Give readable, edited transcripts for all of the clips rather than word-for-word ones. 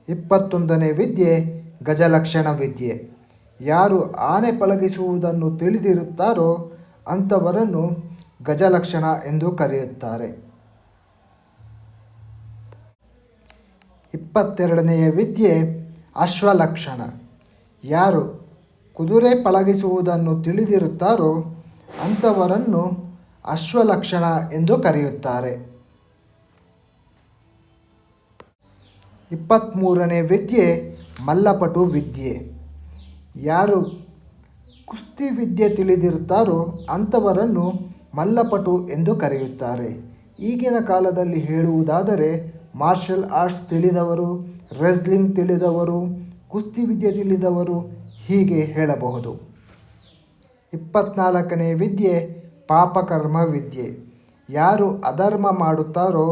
21ನೇ ವಿದ್ಯೆ ಗಜಲಕ್ಷಣ ವಿದ್ಯೆ. ಯಾರು ಆನೆ ಪಳಗಿಸುವುದನ್ನು ತಿಳಿದಿರುತ್ತಾರೋ ಅಂಥವರನ್ನು ಗಜಲಕ್ಷಣ ಎಂದು ಕರೆಯುತ್ತಾರೆ. 22ನೆಯ ವಿದ್ಯೆ ಅಶ್ವಲಕ್ಷಣ. ಯಾರು ಕುದುರೆ ಪಳಗಿಸುವುದನ್ನು ತಿಳಿದಿರುತ್ತಾರೋ ಅಂಥವರನ್ನು ಅಶ್ವಲಕ್ಷಣ ಎಂದು ಕರೆಯುತ್ತಾರೆ. 23ನೇ ವಿದ್ಯೆ ಮಲ್ಲಪಟು ವಿದ್ಯೆ. ಯಾರು ಕುಸ್ತಿ ವಿದ್ಯೆ ತಿಳಿದಿರುತ್ತಾರೋ ಅಂಥವರನ್ನು ಮಲ್ಲಪಟು ಎಂದು ಕರೆಯುತ್ತಾರೆ. ಈಗಿನ ಕಾಲದಲ್ಲಿ ಹೇಳುವುದಾದರೆ ಮಾರ್ಷಲ್ ಆರ್ಟ್ಸ್ ತಿಳಿದವರು, ರೆಸ್ಲಿಂಗ್ ತಿಳಿದವರು, ಕುಸ್ತಿ ವಿದ್ಯೆ ತಿಳಿದವರು ಹೀಗೆ ಹೇಳಬಹುದು. 24ನೇ ವಿದ್ಯೆ ಪಾಪಕರ್ಮ ವಿದ್ಯೆ. ಯಾರು ಅಧರ್ಮ ಮಾಡುತ್ತಾರೋ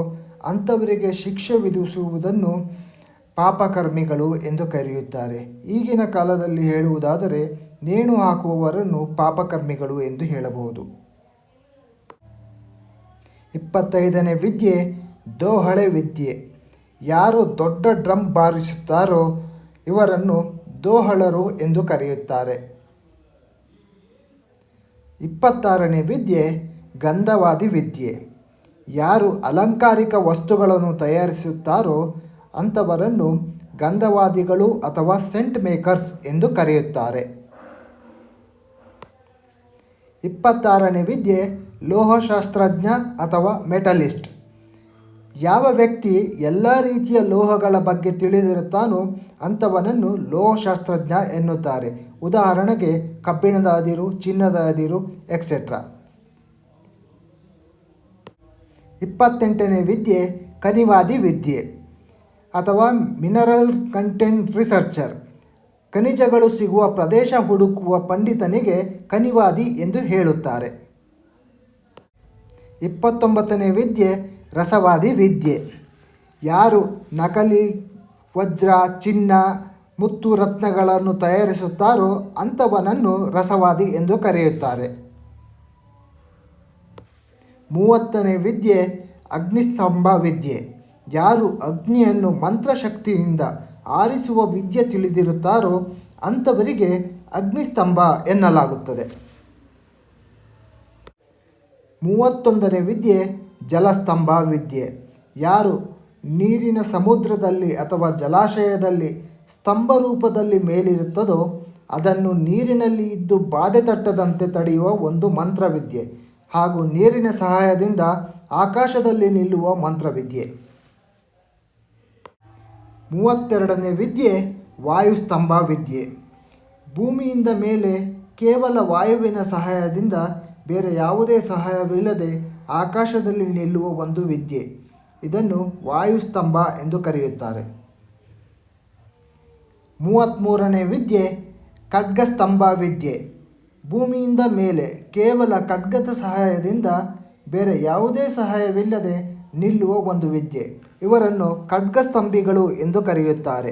ಅಂಥವರಿಗೆ ಶಿಕ್ಷೆ ವಿಧಿಸುವುದನ್ನು ಪಾಪಕರ್ಮಿಗಳು ಎಂದು ಕರೆಯುತ್ತಾರೆ. ಈಗಿನ ಕಾಲದಲ್ಲಿ ಹೇಳುವುದಾದರೆ ನೇಣು ಹಾಕುವವರನ್ನು ಪಾಪಕರ್ಮಿಗಳು ಎಂದು ಹೇಳಬಹುದು. 25ನೇ ವಿದ್ಯೆ ದೋಹಳೆ ವಿದ್ಯೆ. ಯಾರು ದೊಡ್ಡ ಡ್ರಮ್ ಬಾರಿಸುತ್ತಾರೋ ಇವರನ್ನು ದೋಹಳರು ಎಂದು ಕರೆಯುತ್ತಾರೆ. 26ನೇ ವಿದ್ಯೆ ಗಂಧವಾದಿ ವಿದ್ಯೆ. ಯಾರು ಅಲಂಕಾರಿಕ ವಸ್ತುಗಳನ್ನು ತಯಾರಿಸುತ್ತಾರೋ ಅಂಥವರನ್ನು ಗಂಧವಾದಿಗಳು ಅಥವಾ ಸೆಂಟ್ ಮೇಕರ್ಸ್ ಎಂದು ಕರೆಯುತ್ತಾರೆ. 26ನೇ ವಿದ್ಯೆ ಲೋಹಶಾಸ್ತ್ರಜ್ಞ ಅಥವಾ ಮೆಟಲಿಸ್ಟ್. ಯಾವ ವ್ಯಕ್ತಿ ಎಲ್ಲ ರೀತಿಯ ಲೋಹಗಳ ಬಗ್ಗೆ ತಿಳಿದಿರುತ್ತಾನೋ ಅಂಥವನನ್ನು ಲೋಹಶಾಸ್ತ್ರಜ್ಞ ಎನ್ನುತ್ತಾರೆ. ಉದಾಹರಣೆಗೆ ಕಬ್ಬಿಣದ ಅದಿರು, ಚಿನ್ನದ ಅದಿರು ಎಕ್ಸೆಟ್ರಾ. 28ನೇ ವಿದ್ಯೆ ಖನಿವಾದಿ ವಿದ್ಯೆ ಅಥವಾ ಮಿನರಲ್ ಕಂಟೆಂಟ್ ರಿಸರ್ಚರ್. ಖನಿಜಗಳು ಸಿಗುವ ಪ್ರದೇಶ ಹುಡುಕುವ ಪಂಡಿತನಿಗೆ ಖನಿವಾದಿ ಎಂದು ಹೇಳುತ್ತಾರೆ. 29ನೇ ವಿದ್ಯೆ ರಸವಾದಿ ವಿದ್ಯೆ. ಯಾರು ನಕಲಿ ವಜ್ರ, ಚಿನ್ನ, ಮುತ್ತು, ರತ್ನಗಳನ್ನು ತಯಾರಿಸುತ್ತಾರೋ ಅಂಥವನನ್ನು ರಸವಾದಿ ಎಂದು ಕರೆಯುತ್ತಾರೆ. 30ನೇ ವಿದ್ಯೆ ಅಗ್ನಿಸ್ತಂಭ ವಿದ್ಯೆ. ಯಾರು ಅಗ್ನಿಯನ್ನು ಮಂತ್ರಶಕ್ತಿಯಿಂದ ಆರಿಸುವ ವಿದ್ಯೆ ತಿಳಿದಿರುತ್ತಾರೋ ಅಂಥವರಿಗೆ ಅಗ್ನಿಸ್ತಂಭ ಎನ್ನಲಾಗುತ್ತದೆ. 31ನೇ ವಿದ್ಯೆ ಜಲಸ್ತಂಭ ವಿದ್ಯೆ. ಯಾರು ನೀರಿನ ಸಮುದ್ರದಲ್ಲಿ ಅಥವಾ ಜಲಾಶಯದಲ್ಲಿ ಸ್ತಂಭ ರೂಪದಲ್ಲಿ ಮೇಲಿರುತ್ತದೋ ಅದನ್ನು ನೀರಿನಲ್ಲಿ ಇದ್ದು ಬಾಧೆ ತಟ್ಟದಂತೆ ತಡೆಯುವ ಒಂದು ಮಂತ್ರವಿದ್ಯೆ ಹಾಗೂ ನೀರಿನ ಸಹಾಯದಿಂದ ಆಕಾಶದಲ್ಲಿ ನಿಲ್ಲುವ ಮಂತ್ರವಿದ್ಯೆ. 32ನೇ ವಿದ್ಯೆ ವಾಯುಸ್ತಂಭ ವಿದ್ಯೆ. ಭೂಮಿಯಿಂದ ಮೇಲೆ ಕೇವಲ ವಾಯುವಿನ ಸಹಾಯದಿಂದ ಬೇರೆ ಯಾವುದೇ ಸಹಾಯವಿಲ್ಲದೆ ಆಕಾಶದಲ್ಲಿ ನಿಲ್ಲುವ ಒಂದು ವಿದ್ಯೆ. ಇದನ್ನು ವಾಯುಸ್ತಂಭ ಎಂದು ಕರೆಯುತ್ತಾರೆ. 33ನೇ ವಿದ್ಯೆ ಖಡ್ಗಸ್ತಂಭ ವಿದ್ಯೆ. ಭೂಮಿಯಿಂದ ಮೇಲೆ ಕೇವಲ ಖಡ್ಗದ ಸಹಾಯದಿಂದ ಬೇರೆ ಯಾವುದೇ ಸಹಾಯವಿಲ್ಲದೆ ನಿಲ್ಲುವ ಒಂದು ವಿದ್ಯೆ. ಇವರನ್ನು ಖಡ್ಗಸ್ತಂಭಿಗಳು ಎಂದು ಕರೆಯುತ್ತಾರೆ.